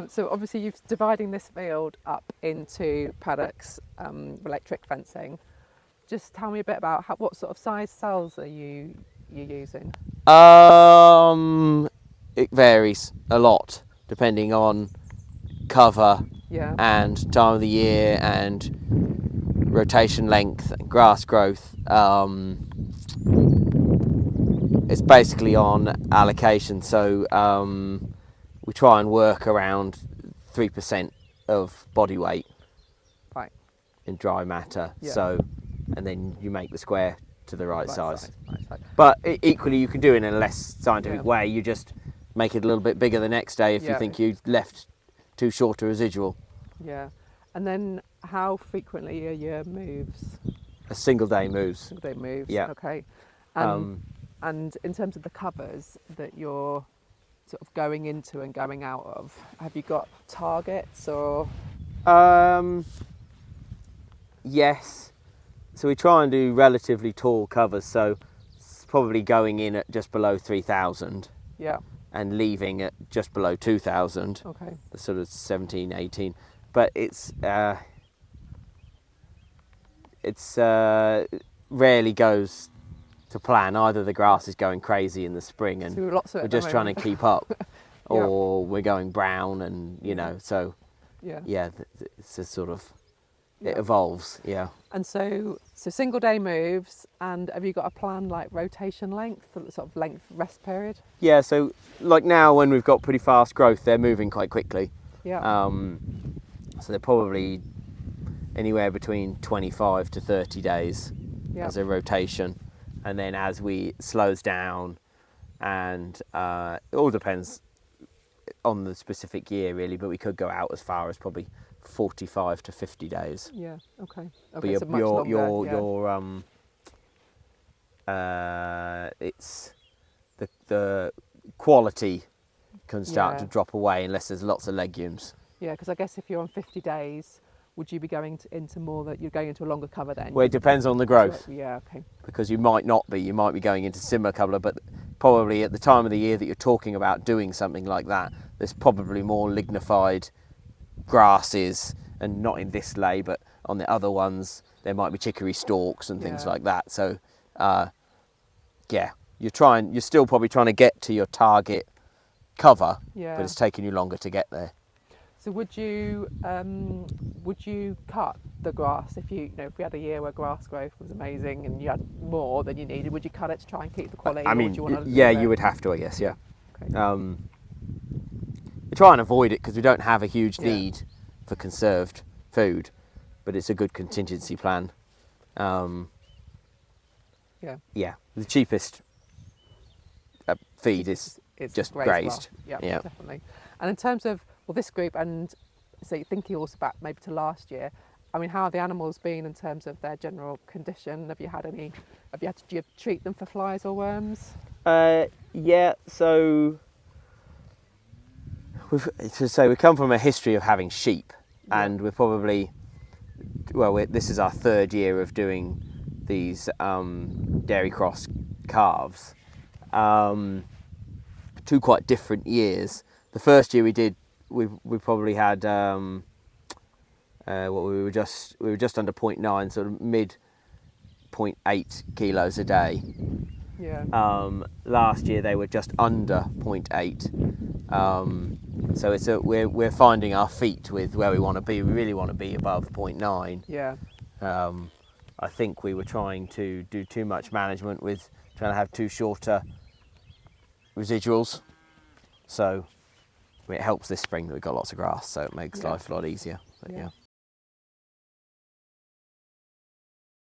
So obviously you're dividing this field up into paddocks, electric fencing. Just tell me a bit about what sort of size cells are you using? It varies a lot depending on cover and time of the year and rotation length and grass growth. It's basically on allocation, so we try and work around 3% of body weight in dry matter. So, and then you make the square to the right size. But equally, you can do it in a less scientific way. You just make it a little bit bigger the next day if you think you've left too short a residual. Yeah. And then how frequently are your moves? A single day moves. Single day moves. Yeah. Okay. And in terms of the covers that you're sort of going into and going out of, have you got targets or? Yes. So we try and do relatively tall covers, so it's probably going in at just below 3,000. Yeah. And leaving at just below 2,000. Okay. The sort of 17, 18. But it's rarely goes to plan. Either the grass is going crazy in the spring and we're just trying to keep up, or we're going brown and, you know, so it's a sort of, it evolves, And so single day moves, and have you got a plan like rotation length, sort of length rest period? Yeah, so like now when we've got pretty fast growth, they're moving quite quickly. Yeah. So they're probably anywhere between 25 to 30 days as a rotation. And then as we slows down, and it all depends on the specific year really, but we could go out as far as probably 45 to 50 days. Yeah. Okay. But it's the quality can start to drop away unless there's lots of legumes. Yeah, because I guess if you're on 50 days, would you be going into more that you're going into a longer cover then? Well, it depends on the growth. Yeah, okay. Because you might not be. You might be going into similar cover, but probably at the time of the year that you're talking about doing something like that, there's probably more lignified grasses, and not in this ley, but on the other ones, there might be chicory stalks and things like that. So, you're still probably trying to get to your target cover, but it's taking you longer to get there. So would you cut the grass if we had a year where grass growth was amazing and you had more than you needed? Would you cut it to try and keep the quality? I mean, you would have to, I guess. Yeah. Okay. We try and avoid it because we don't have a huge need for conserved food, but it's a good contingency plan. The cheapest feed is just grazed. Well. Yeah, definitely. And in terms of this group, and so thinking also back maybe to last year, I mean, how have the animals been in terms of their general condition? Have you had do you treat them for flies or worms? So we come from a history of having sheep, and we're probably, this is our third year of doing these dairy cross calves. 2 quite different years. The first year we probably had we were just under 0.9, sort of mid 0.8 kilos a day. Yeah. Last year they were just under 0.8. So we're finding our feet with where we want to be. We really want to be above 0.9. Yeah. I think we were trying to do too much management with trying to have too shorter residuals. So it helps this spring that we've got lots of grass, so it makes life a lot easier. But